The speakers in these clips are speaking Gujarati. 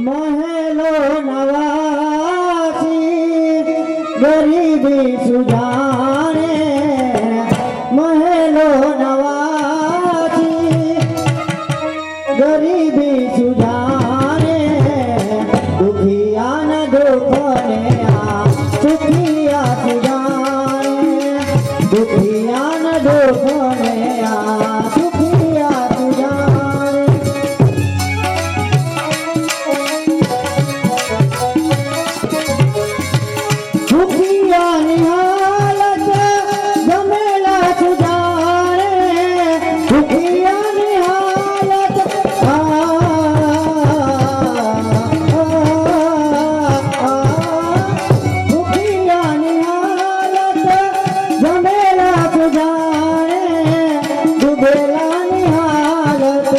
મહેલો નવાસી ગરીબી સુજાણે મહેલો નવાસી ગરીબી સુજાણે દુખિયાના દુઃખને આ સુખિયા સુજાણે દુખિયાના દુઃખને આ સુખિયા સુજાણે દુખિયાની હાલત ગમેલા સુજાણે દુખિયાની હાલત દુખિયાની હાલત ગમેલા સુજાણે ડૂબેલાની હાલત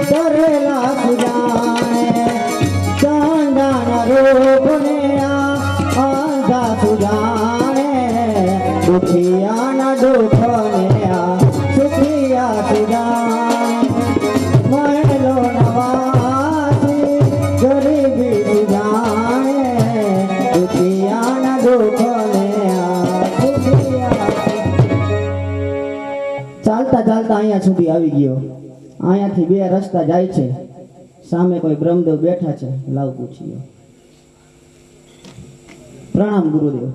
કરેલા સુજાણે ચાંદાના રોગને આંધા સુજાણે દુખિયાના દુઃખને આ સુખિયા સુજાણે મહેલો નવાસી ગરીબી સુજાણે દુખિયાના દુઃખને આ સુખિયા ચાલતા ચાલતા અહીંયા સુધી આવી ગયો અહીંયાથી બે રસ્તા જાય છે સામે કોઈ બ્રહ્મદેવ બેઠા છે લાવ પૂછીએ પ્રણામ ગુરુદેવ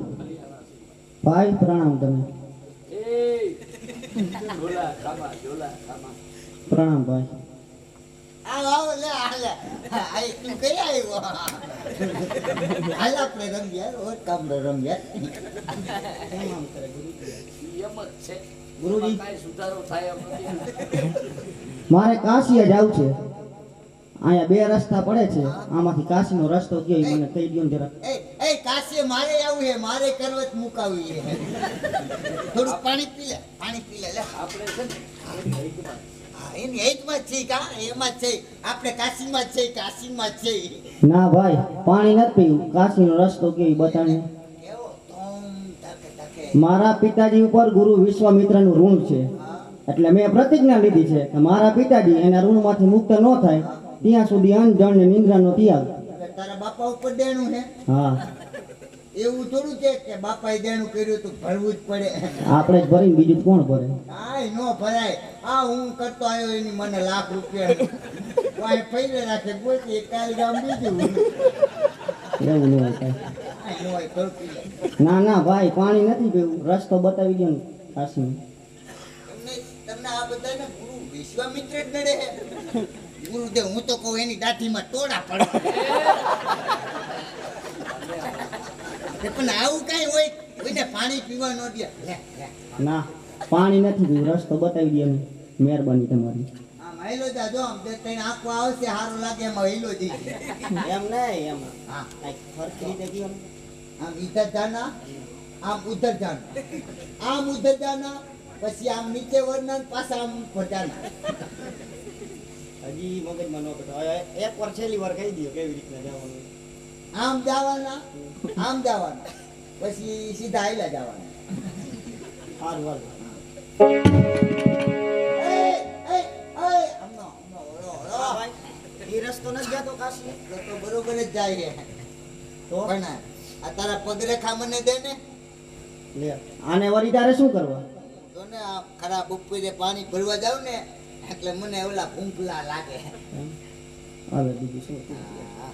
ભાઈ પ્રણામ તમે પ્રણામ ભાઈ આવો લે હાલે આઈ તું કઈ આવ્યો હાલ આપણે રમ્યા ઓર કામ રમ્યા એમ જ છે ગુરુજી કાંઈ સુધારો થાય એમ નથી. મારે કાશીએ જવું છે અહીંયા બે રસ્તા પડે છે આમાંથી કાશીનો રસ્તો કયો ઈ મને કહી દો ને જરા એ કાશે મારે આવું હે મારે કરવત મુકાવી હે થોડું પાણી પી લે લે આપણે છે ને હા એની હેતમાં જ છે કા એમાં જ છે આપણે કાશીમાં જ છે કાશીમાં જ છે ના ભાઈ પાણી નથી પીવું કાશીનો રસ્તો કયો ઈ બતાને કેવો તોમ તાકે મારા પિતાજી ઉપર ગુરુ વિશ્વામિત્રનું ઋણ છે એટલે મેં પ્રતિજ્ઞા લીધી છે કે મારા પિતાજી એના ઋણમાંથી મુક્ત ન થાય ત્યાં સુધી અન્ન ને નિંદ્રાનો ત્યાગ એટલે તારા બાપા ઉપર દેણું હે હા એવું થોડું છે કે બાપાએ દેણું કર્યું તો ભરવું જ પડે આપણે જ ભરીને બીજું કોણ ભરે કાંઈ નો ભરાય આ હું કરતો આવ્યો એની મને લાખ રૂપિયા વાય પૈરે રાખે બોલતી એક કાલ ગામ બીજું એવું નહીં હોય કાંઈ. કાંઈ નો હોય થોડું પી લે. ના ના ભાઈ પાણી નથી પીવું રસ્તો બતાવી દો ને કાશીનો તમને આ બધાને ગુરુ વિશ્વામિત્ર જ નડે હે ગુરુદેવ હું તો કહું એની દાઢીમાં ટોળા પડે પણ આવું કાંઈ હોય કોઈને પાણી પીવા ન દે ના પાણી નથી પીવું રસ્તો બતાવી દો ને મહેરબાની તમારી આમ હેલો જા જો આમ તને આંખો આવશે સારું લાગે એમાં હેલો જઈ એમ નહીં એમ હા કાંઈક ફરતી રીતે કયો ને. આમ ઇધર જાના આમ ઉધર જાના આમ ઉધર જાના પછી આમ નીચે વળના પાછા આમ ઉપર જાના હજી મગજમાં ન બેઠો હવે એક વાર છેલ્લી વાર કહી દો કેવી રીતના જવાનું આમ જવાના પછી સીધા આયલા જવાના સારું હાલ એ રસ્તો નથી જતો કાશી તો બરોબર જ જાય છે તો પણ આ તારા પગરેખા મને દે ને લે આને વળી તારે શું કરવા તો ને આ ખરા બપોરે પાણી ભરવા જાવ ને એટલે મને ઓલા ભૂંકલા લાગે હાલે બીજું શું હા.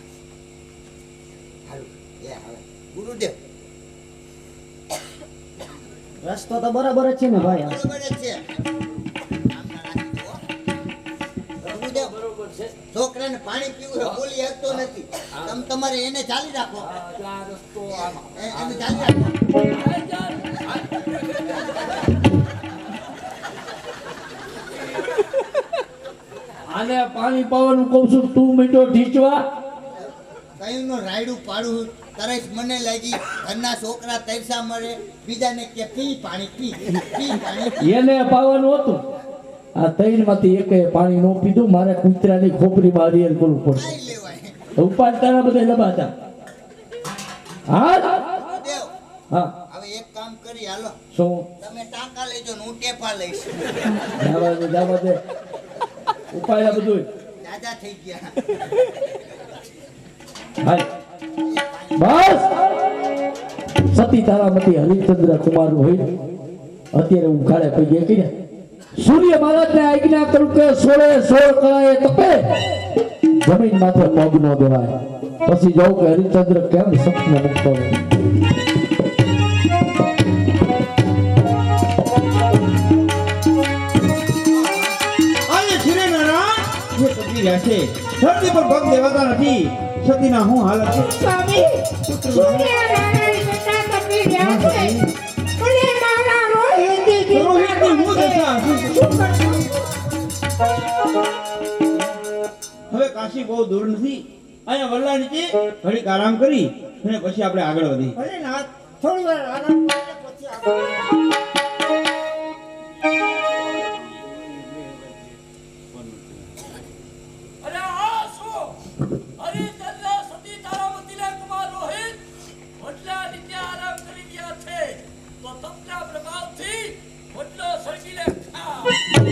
હારું એ હવે ગુરુદેવ રસ્તો તો બરાબર જ છે ને ભાઈ બરોબર જ છે આમના રાખી દો. ગુરુદેવ બરોબર છે. છોકરાને પાણી પીવું છે બોલી શકતો નથી તમે તમારે એને ચાલી રાખો આ રસ્તો આમ એને ચાલી રાખો આને પાણી પાવાનું કહું છું તું મીઠો ઢીચવા કયું નો રાયડું પાડું તરસ મને લાગી ઘરના છોકરા તરસા મળે બીજાને કે પી પાણી પી પાણી પી. એને પાવાનું હતું આ તૈરમાંથી એકે પાણી નો પીધું મારે કૂતરાની ખોપરી બારીએલ કરવું પડશે ખાઈ લેવાય ઉપાડ તારા બધા લબાતા હા દેવ હા હવે એક કામ કરી હાલો શું તમે ટાંકા લેજો ને હું ટેપા લઈશ જવા દે ઉપાડ્યા બધું દાદા થઈ ગયા હાય બસ સતી તારામતી હરિચંદ્ર કુમાર હોય અત્યારે ઉઘાડે પગે કીને સૂર્ય મહારાજને આજ્ઞા કરું કે 16 કળાએ તપે જમીન માથે પગ ન દેવાય પછી જાઉં કે હરિચંદ્ર કેમ સપને મુક્ત હોય આજે શિરેન્દ્રનાથ જે તપી રહ્યા છે ધરતી પર પગ દેવાતા નથી સતીના હું હાલત છે સ્વામી સૂર્યનારાયણ બેટા તપી ગયા છે અને મારા રોહિતની રોહિતની હું દશા હવે કાશી બહુ દૂર નથી અહીંયા વલ્લા નીચે ઘડીક આરામ કરી અને પછી આપણે આગળ વધી ભલે નાથ થોડી વાર આરામ કરીને પછી આગળ અરે આ શું હરિચંદ્ર સતી તારામતીના કુમાર રોહિત વડલા નીચે આરામ કરી ગયા છે તો તપના પ્રભાવથી વડલો સળગીને ખા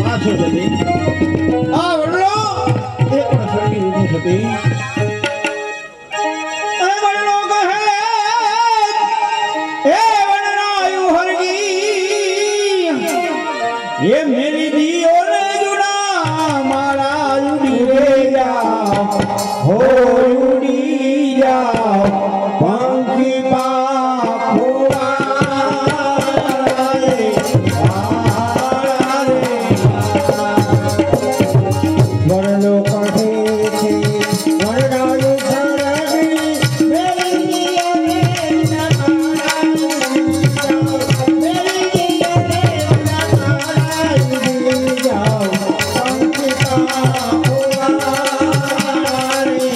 આ છે સતી આ વલ્લો એ પણ સળગી ઉઠી સતી એ વલ્લો કહે એ વલ્લાયુ હરગી એ મેરી દીઓ ને જુના મારા ઉડી રે જા હો ઉડી જા પંખી પાખુઆ રે વરલો કહે છે વરડાયું સરગી મેરી દીઓ ને જુના મેરી દીઓ ને જુના ઉડી જા પંખી પાખુઆ રે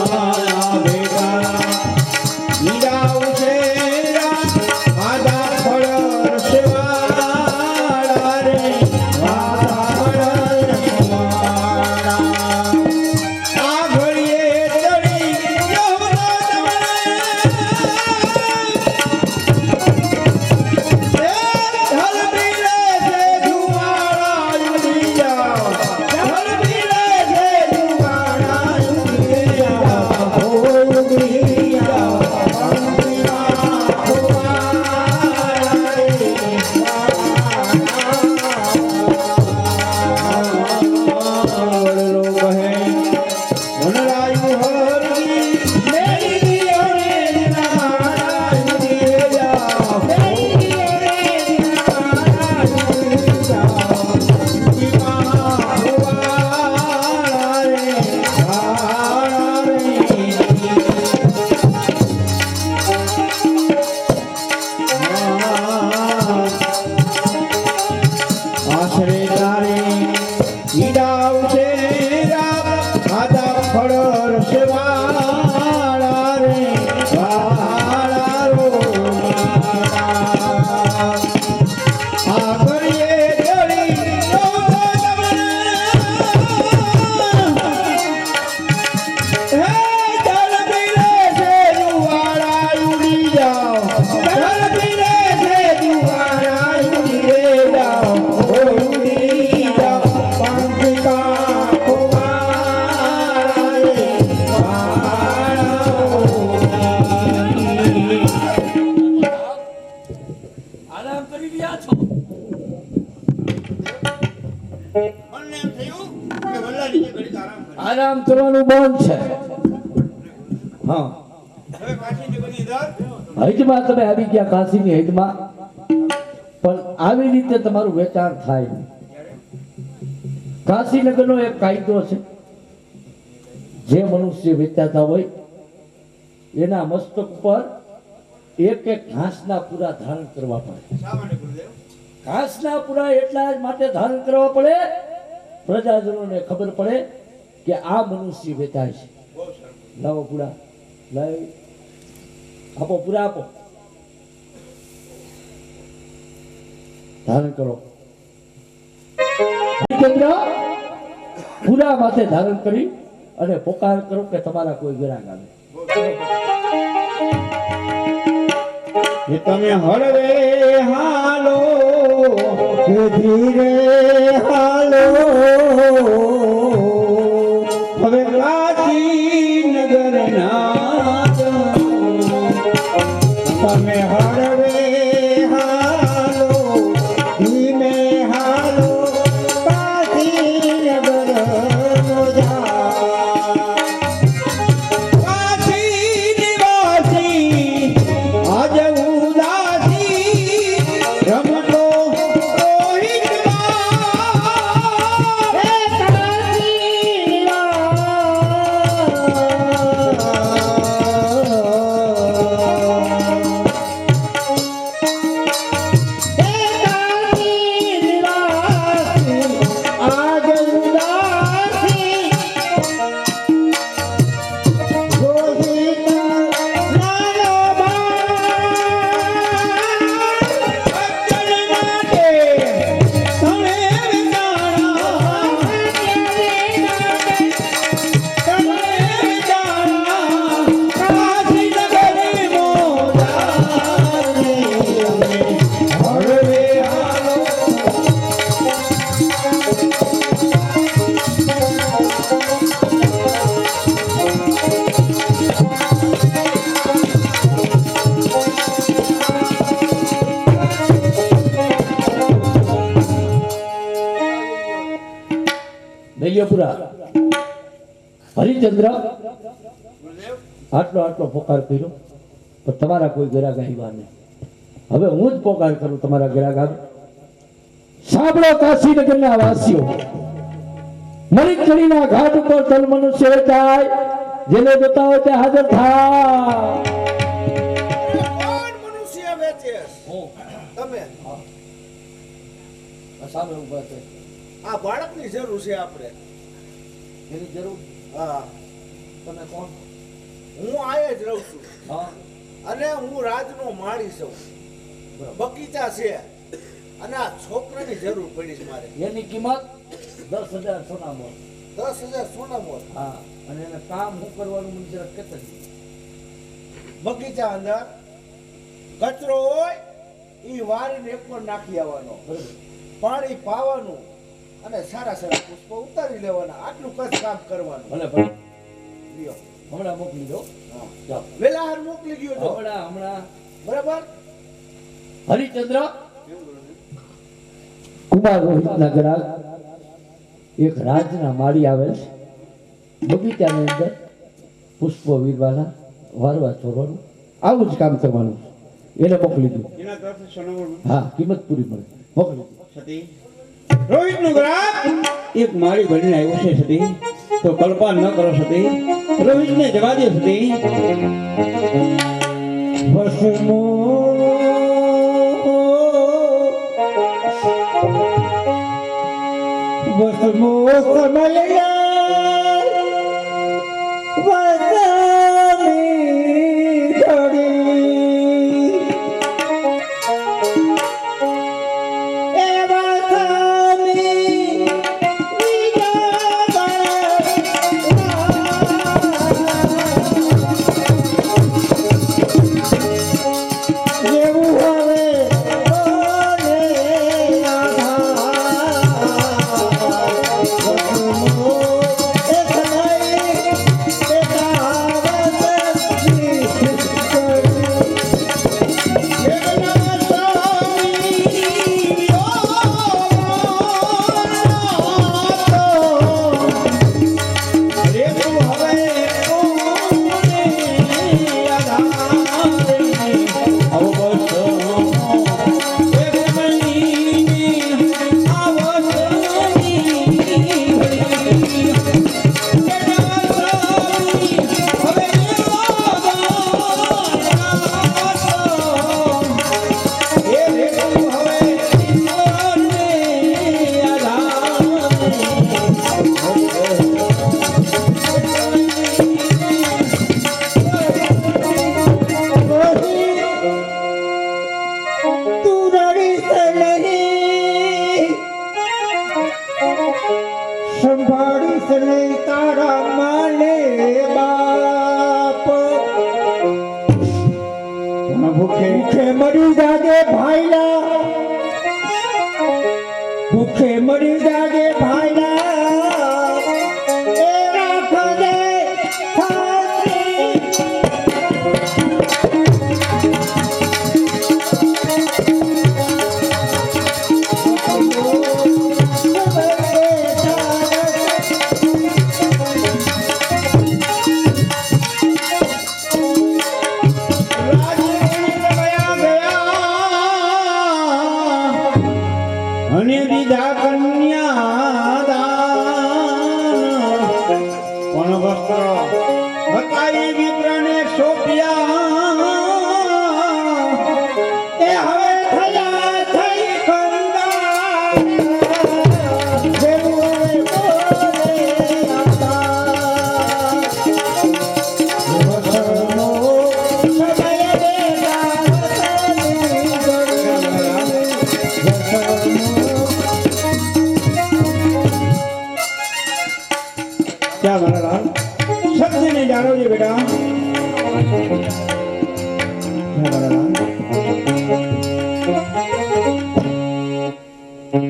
મારા બેટા હીરા ઉછેરા આદા ફળ રસવાળા રે વાળા આ ઘડીએ ચડી યમુના દમણે ઢલ પીલે છે જુવાળા ઉડી જાઓ ઢલ પીલે છે જુવાળા ઉડી જાઓ હો ઉડી જાઓ આશરે તારે ઈડા ઉછેરા આદા ફળ રસવાળા રે વાળા રો આ ઘડીએ ચડી યમુના દમણે હે ઢલ પીલે છે જુવાળા ઉડી જાઓ ઢલ પીલે છે જુવાળા ઉડી જાઓ હો ઉડી જાઓ પંખી પાખુઆ રે આરામ કરી રહ્યા છો મને એમ થયું કે વલ્લા નીચે ઘડીક આરામ કરે આરામ કરવાનું બંધ છે હા હવે કાશી નગરની અંદર હૈદમાં તમે આવી ગયા કાશીની હૈદમાં પણ આવી રીતે તમારું વેચાણ થાય નહીં. કાશીનગરનો એક કાયદો છે જે મનુષ્ય વેચાતા હોય એના મસ્તક પર એક એક ઘાસના પૂરા ધારણ કરવા પડે. શા માટે ગુરુદેવ ઘાસના પૂરા એટલા જ માટે ધારણ કરવા પડે પ્રજાજનોને ખબર પડે કે આ મનુષ્ય વેચાય છે. બહુ સરસ લાવો પૂરા લાવી આપો પૂરા આપો ધારણ કરો હરિચંદ્ર પૂરા માથે ધારણ કરી અને પોકાર કરો કે તમારા કોઈ ગ્રાહક આવે. એ તમે હળવે હાલો કે ધીરે હાલો હવે સૂર્યપુરા હરિચંદ્ર આટલો પોકાર કર્યો પણ તમારા કોઈ ગ્રાહક આવ્યા નહીં. હવે હું જ પોકાર કરું તમારા ગ્રાહક આવે. સાંભળો કાશીનગરના વાસીઓ, મણિકણીના ઘાટ ઉપર તલ મનુષ્ય વેચાય, જેને જોતા હોય તે હાજર થાય. કોણ મનુષ્ય વેચે તમે સામે ઊભા છે. આ બાળકની જરૂર છે આપણે. એની જરૂર. હા, તમે કોણ? હું આયે જ રહું છું હા, અને હું રાજનો માળી છું. બગીચા છે અને આ છોકરાની જરૂર પડી છે મારે. એની કિંમત 10,000 સોના મોલ. 10,000 સોના મોલ. હા, અને એને કામ શું કરવાનું મને જરાક કહેતા જ. બગીચા અંદર કચરો હોય એ વારીને એક પર નાખી આવવાનો, બરોબર. પાણી પાવાનું અને સારા સારા પુષ્પો ઉતારી લેવાના. આટલું કદ કામ કરવાનું. ભલે ભલે, લ્યો. હમણાં મોકલી દો. હા. જાઓ. વેલાહાર મોકલી ગયો છો હમણાં બરાબર. હરિચંદ્ર કુમાર રોહિતના ગ્રાહક એક રાજના માળી આવે છે. બગીચાની અંદર પુષ્પો વીરવાના, વારવા ચોરવાનું, આવું જ કામ કરવાનું. એને મોકલી દો. એના તરફથી સોનામોલ હા, કિંમત પૂરી મળે. મોકલી દો. સતી રોહિતનું ગ્રાહક એક માળી બનીને આવ્યો છે સતી, તો કલ્પના ન કરો સતી, રોહિતને જવા દે સતી. વસમો વસમો સમય વસમી ઘડી એ વસમી જેવું હવે ઓને સંભાળીશ નહીં તારા માને બાપ. ભૂખે ભૂખે મરી જાજે ભાઈલા, ભૂખે મરી જાજે ભાઈલા, એ રાખજે ખાતરી. અને દીધા કન્યાદાન પણ વસ્ત્ર બતાવી વિપ્રને સોંપ્યા. એ હવે થયા થઈ કંગાળ, જેવું હવે બોલે આતા. વસનો સમય દેતા વસની ઘડી. क्या मारा लाल सत्य ने जानो जी बेटा. क्या मारा लाल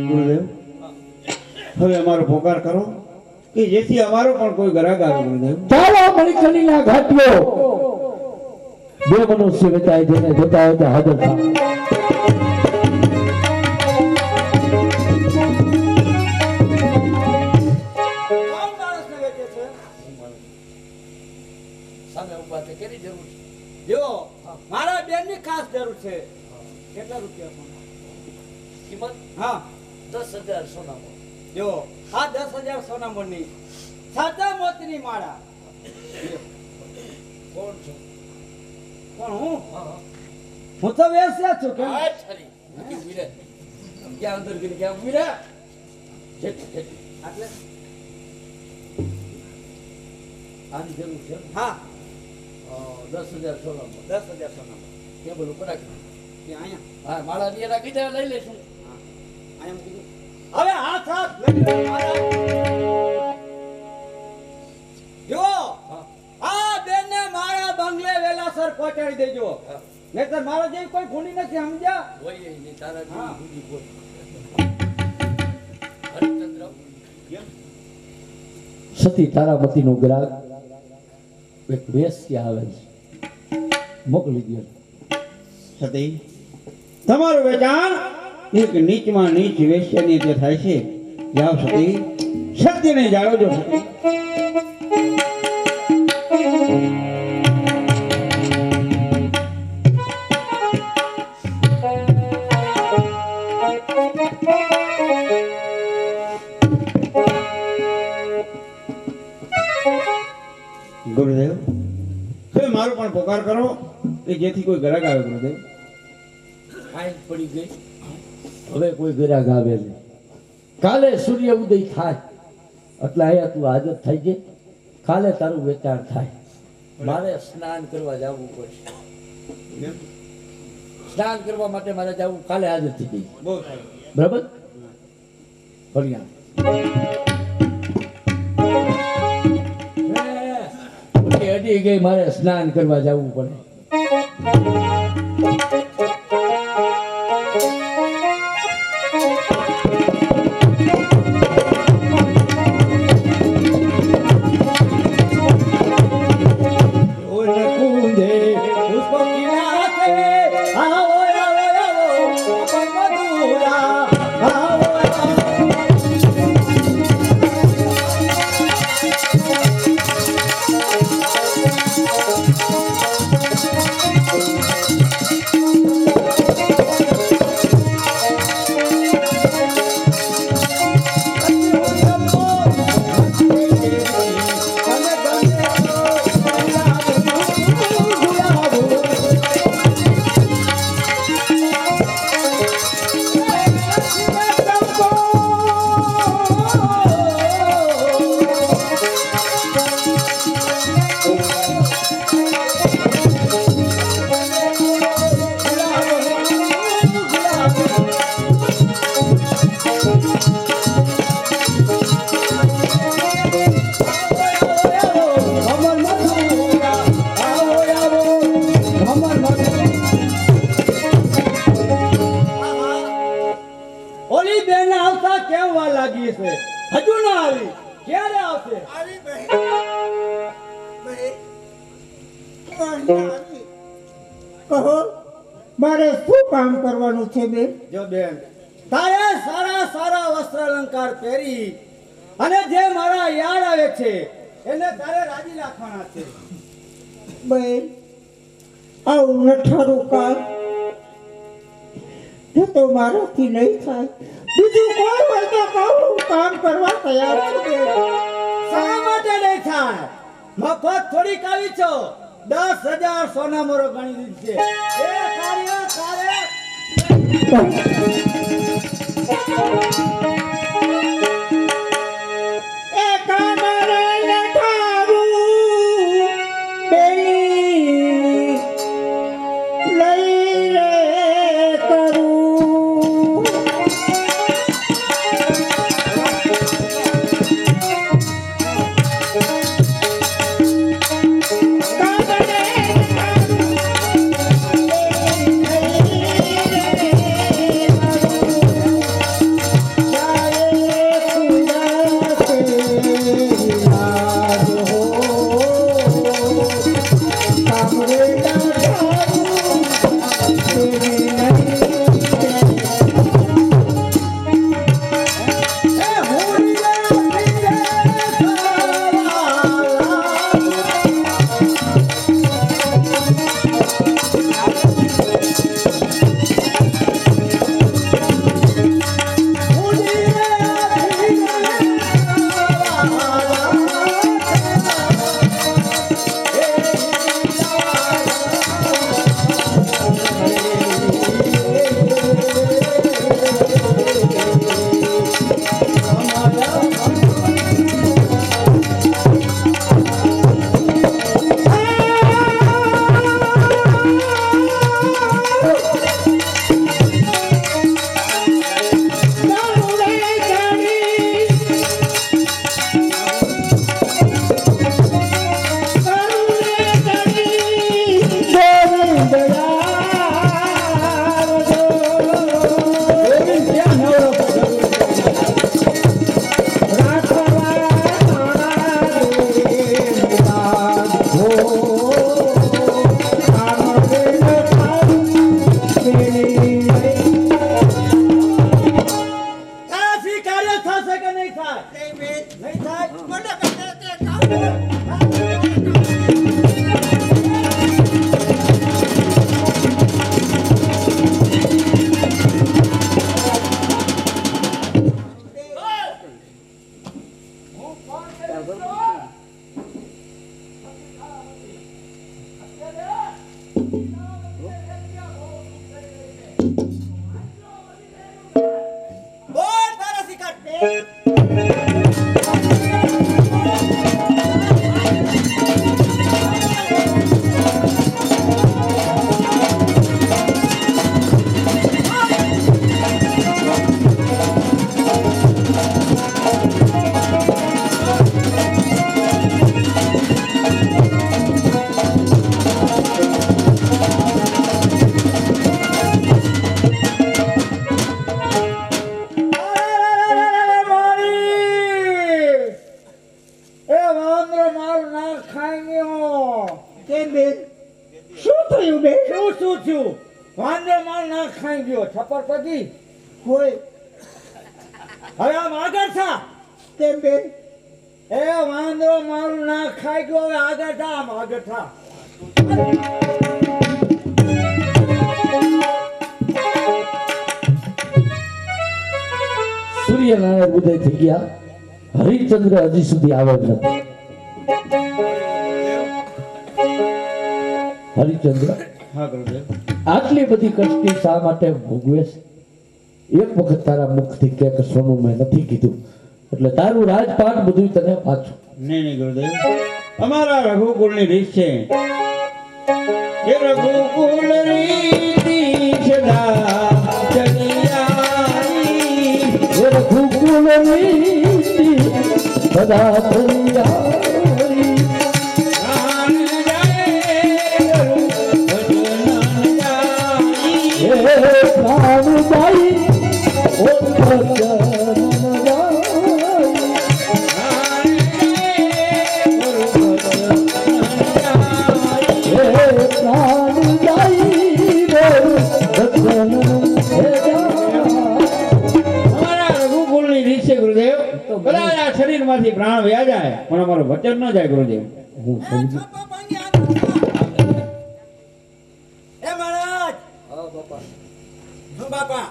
गुरुदेव હવે અમારો પોકાર કરો કે જેથી અમારો પણ કોઈ ગ્રાહક આવે. ગુરુદેવ ચાલો મણિકણીના ઘાટીઓ, બે મનુષ્ય વેચાય, જેને જોતા હોય તે હાજર થાય. છે કેટલા રૂપિયા સોના? કિંમત હા 10,000 સોનામાં. જો આ 10,000 સોનામણની સાચા મોતીની માળા. કોણ છો? પણ હું હા હું તો વેશ્યા છું કેમ? આ છરી નક્કી ઉભી રહે. આમ ક્યાં અંદર ગઈ ક્યાં ઉભી રહે? જેટલી એટલે આની જરૂર છે. હા 10,000 સોનામાં 10,000 સોનામણ. ટેબલ ઉપર રાખી. ત્યાં અહીંયા હા માળા ની રાખી દે, લઈ લઈશું. અહીંયા મૂકી દો. હવે હાથ હાથ લઈ લો મારા. જો હા આ બેનને મારા બંગલે વેલાસર પહોંચાડી દેજો. હા નહીતર મારા જેવી કોઈ ખૂણી નથી સમજ્યા. હોય ને તારા હા. જેવી બોલ. હરિચંદ્ર સતી તારામતીનો ગ્રાહક એક વેશ્યા આવે છે, મોકલી દો. સતી તમારું વેચાણ એક નીચમાં નીચ વેશ્યાની રીતે થાય છે. જાઓ સતી, સત્યને જાળવજો સતી. ગુરુદેવ, હવે મારો પણ પોકાર કરો કે જેથી કોઈ ગ્રાહક આવે. ગુરુદેવ, આઈ પડી ગઈ. હવે કોઈ ગ્રાહક આવે નહીં. કાલે સૂર્ય ઉદય થાય એટલે અહીંયા તું હાજર થઈ જાય. કાલે તારું વેચાણ થાય. મારે સ્નાન કરવા જવું પડશે. સ્નાન કરવા માટે મારે જવું, કાલે હાજર થઈ જઈશ. બહુ સારું. બરાબર? ફરિયાદ અડી ગઈ, મારે સ્નાન કરવા જવું પડે. ઓય કુંજે પુષ્પો કિનારે આવો આવો આવો મધુરા આવો ઓલી બેન આવતા કેમ વાર લાગી છે? હજુ ના આવી. ક્યારે આવશે? આવી બહેન કહો મારે શું કામ કરવાનું છે બેન? જો બેન, તારે સારા સારા વસ્ત્ર અલંકાર પહેરી અને જે મારા યાદ આવે છે એને તારે રાજી રાખવાના છે. બેન આવું નઠારું કામ એ તો મારાથી નહીં થાય. બીજું કોઈ હોય તો કહું, કામ કરવા તૈયાર છું બેન. શા માટે નહીં થાય? મફત થોડીક આવી છો. 10,000 સોના મોરો ગણી દીધી છે. એ કાર્ય તારે એ કામ રે નઠારું બેની લઈ રે કરું. કામ રે નઠારું બેની લઈ રે કરું. થશે કે નહીં થાય? એ બેન નહીં થાય? મને કહે તે કામ બોલ તારા શિકાર. કેમ બેન શું થયું બેન શું થયું? વાંદરો માર ના ખાઈ ગયો. છપ્પર પગી હોય હવે આમ આગળ થા. કેમ બેન એ વાંદરો મારું ના ખાઈ ગયો. હવે આગળ થા. આમ આગળ થા. સૂર્યનારાયણ ઉદય થઈ ગયા. હરિચંદ્ર હજી સુધી આવ્યો જ નથી. હરિચંદ્ર હા ગુરુદેવ. આટલી બધી કષ્ટી શા માટે ભોગવે છે? એક વખત તારા મુખથી કે કે સોનું મેં નથી કીધું એટલે તારું રાજપાટ બધું તને પાછું. નહીં નહીં ગુરુદેવ, અમારા રઘુકુળની રીત છે કે રઘુકુળ રીતિ સદા ચલી આવી. એ રઘુકુળ નીતિ સદા ચલી આવી. પ્રાણ જાય ભજન જાય. એ પ્રાણ જાય ઓ ભજન જાય. એ પ્રાણ જાય ભજન જાય. અમારા રઘુકુળની રીત છે ગુરુદેવ, કદાચ આ શરીરમાંથી પ્રાણ વયા જાય પણ અમારું વચન ન જાય ગુરુદેવ. હું સમજી એ મહારાજ. બાપા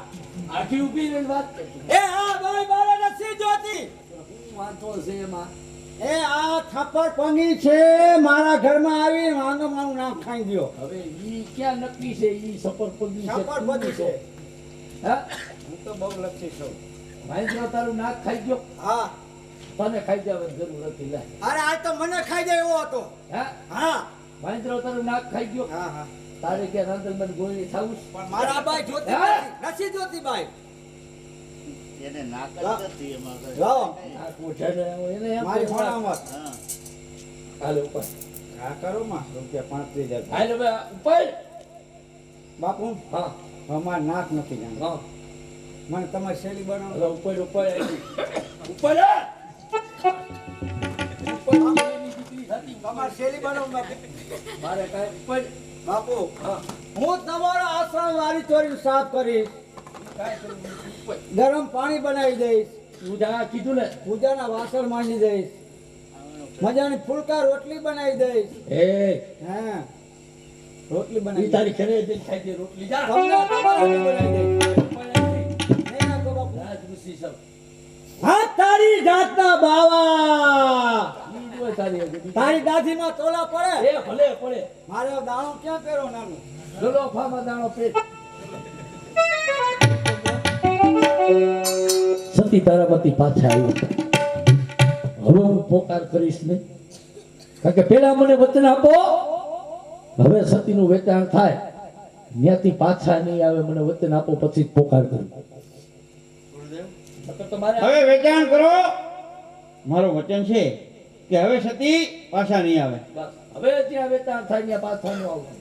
આખી ઊભી રહીને વાત કરજો. એ હા ભાઈ બારે નથી જોતી. શું વાંધો છે એમાં? એ આ થપ્પડ પંગી છે મારા ઘરમાં આવી વાંદો મારું નામ ખાઈ ગયો. હવે ઈ ક્યાં નક્કી છે? ઈ સફરપગી છે, થપ્પડ પંગી છે. હા? હું તો બહુ લક્ષી છું. વાંદરો તારું નાક ખાઈ ગયો? હા તને ખાઈ જવાની જરૂર હતી. લે. અરે આજ તો મને ખાઈ જાય એવો હતો. હા? હા વાંદરો તારું નાક ખાઈ ગયો? હા હા તારે કે રાંધણમાં ગોળી થાવું? પણ મારા બાઈ જોતી હા? નથી જોતી બાઈ. એને ના લા. કરતી એમાં કઈ. લાવો આ કોઠાને એને એમ મારી કે ફોનામત. હા હાલે ઉપર. હા કરો માં રૂપિયા 35,000. હાલે હવે ઉપર. બાપુ હા અમાર નાક નથી જાણતો. હા મને તમારી શૈલી બનાવો. હવે ઉપર ઉપર આવી. ઉપર આ! ઉપર એની દીકરી હતી. તમારી શૈલી બનાવો બાપુ. મારે કાંઈ ઉપર. બાપુ હા હું તમારો આશ્રમ વારી ચોરી સાફ કરીશ. કાંઈ કરવું નહીં. ઉપર. ગરમ પાણી બનાવી દઈશ. તું જા કીધું ને. પૂજાના વાસણ માંડી દઈશ. મજાની ફુલકા રોટલી બનાવી દઈશ. એ હા રોટલી ઈ બનાવી તારી ઘરે જઈને ખાઈ દે રોટલી. જા. તમને રોટલી બનાવી દઈશ. ઉપર આવી. નહીં નાખો બાપુ. રાજઋષિ સૌ. હા તારી જાતના બાવા. ઈ જ હોય તારી આગળ. તારી દાઢીમાં તોલા પડે. એ ભલે પડે. મારે દાણો ક્યાં પહેરો નાનું. ગલો ફામાં દાણો પેટ. સતી તારામાંથી પાછા આવ્યો. હવે હું પોકાર કરીશ નહીં, કારણ કે પેલા મને વચન આપો હવે સતીનું વેચાણ થાય ત્યાંથી પાછા નહીં આવે. મને વચન આપો પછી જ પોકાર કરું. તો તમારે હવે વેચાણ કરો. મારું વચન છે કે હવે સતી પાછા નહીં આવે. બસ હવે ત્યાં વેચાણ થાય ત્યાં પાછા ન આવું.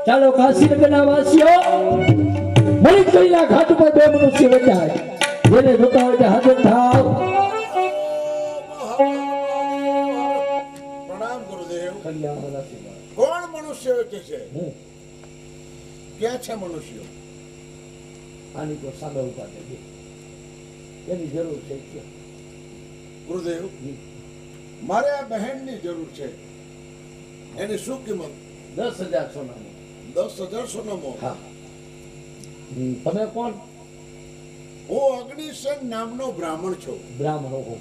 ચાલો કાશીનગરના વાસીઓ, મણિકરીના ઘાટ ઉપર બે મનુષ્ય વેચાય. જેને જોતા હોય તે હાજર થાવ. પ્રણામ ગુરુદેવ. કલ્યાણ રાશિમાં. કોણ મનુષ્ય વેચે છે? હું ક્યાં છે મનુષ્યો? આની તો સામે ઉભા છે. એની જરૂર છે ગુરુદેવ મારે આ બહેનની જરૂર છે. એની શું કિંમત? 10,000 સોનાની. 10,000 સોનામાં. હા. તમે કોણ? હું અગ્નિસેન નામનો બ્રાહ્મણ છું. બ્રાહ્મણ. ઓહો.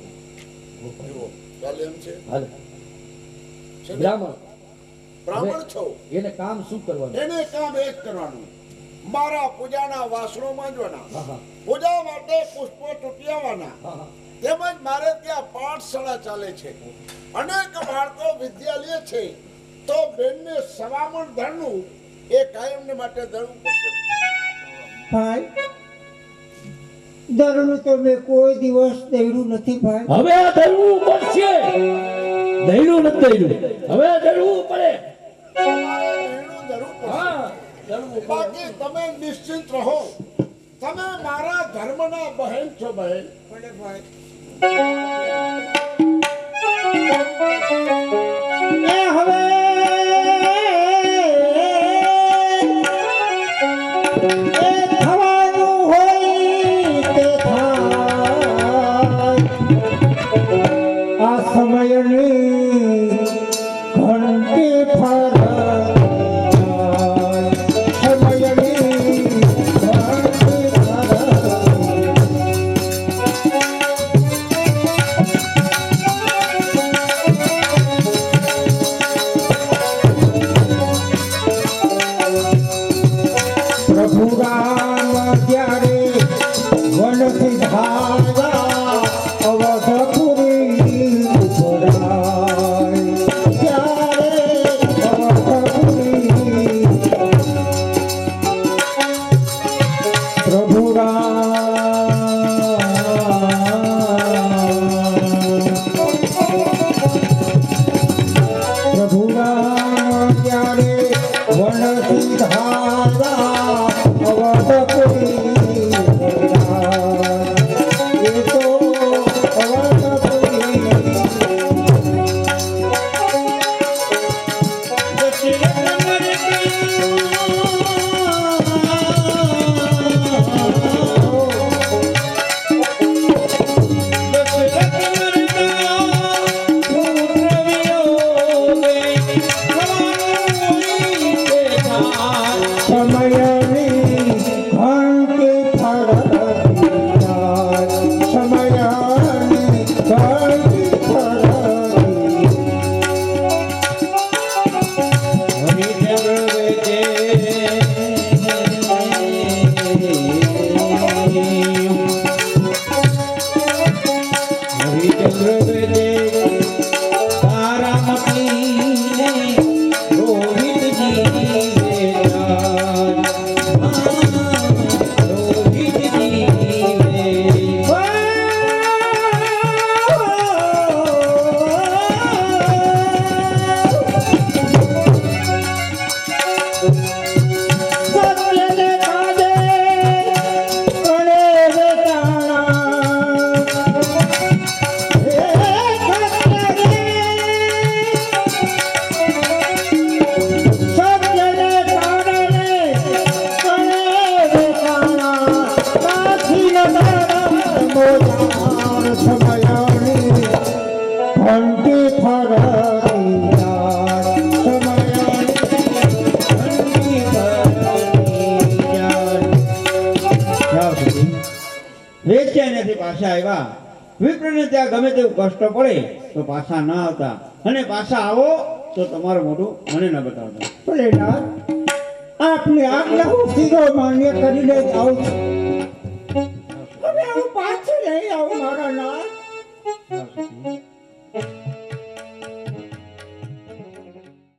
જુઓ, ચાલે એમ છે? હાલે. છે ને? બ્રાહ્મણ. બ્રાહ્મણ છો. એને કામ શું કરવાનું? એને કામ એ જ કરવાનું, મારા પૂજાના વાસણો માંજવાના, હા હા પૂજા માટે પુષ્પો તૂટિયાવાના, હા હા. તેમજ મારે ત્યાં પાઠશાળા ચાલે છે. અનેક બાળકો વિદ્યાલય છે. તો બેનને સવામણ ધરનું એ કાયમને માટે ધરવું પડશે. ભાઈ દરનું તો મેં કોઈ દિવસ દર્યું નથી ભાઈ. હવે આ ધરવું પડશે. દૈડું નથી દૈડું. હવે ધરવું પડે. તમારે બહેનું ધરવું પડશે. હા ધરવું પડે. બાકી તમે નિશ્ચિત રહો. તમે મારા ધર્મના બહેન છો બહેન. ભલે ભાઈ. એ હવે એ થવાનું હોય તે થાય. આ સમયની ઘંટી ફરક સમયની ઘંટી પ્રભુ રામ ત્યારે વનથી ધારા અવધપુરી ઉપરાય. ત્યારે અવધપુરી પ્રભુ પ્રભુ રામ ત્યારે વનથી ધારા અવધપુરી ઉપરાય. એ તો અવધપુરી સમયની ઘંટી ફરતી જાય. સમયની ઘંટી ફરતી હરિચંદ્ર વેદે હરિચંદ્ર વેદે તારામતીને રોહિતજી ઘંટી ફરતી જાય. સમયની ઘંટી ફરતી જાય. વેચ્યાનેથી પાછા આવ્યા. વિપ્રને ત્યાં ગમે તેવું કષ્ટ પડે તો પાછા ના આવતા, અને પાછા આવો તો તમારું મોઢું મને ન બતાવતા. ભોલેનાથ આપની આજ્ઞા હું શિરો માન્ય કરીને જાઉં છું. હવે હું પાછી લઈ આવું મારા નાથ.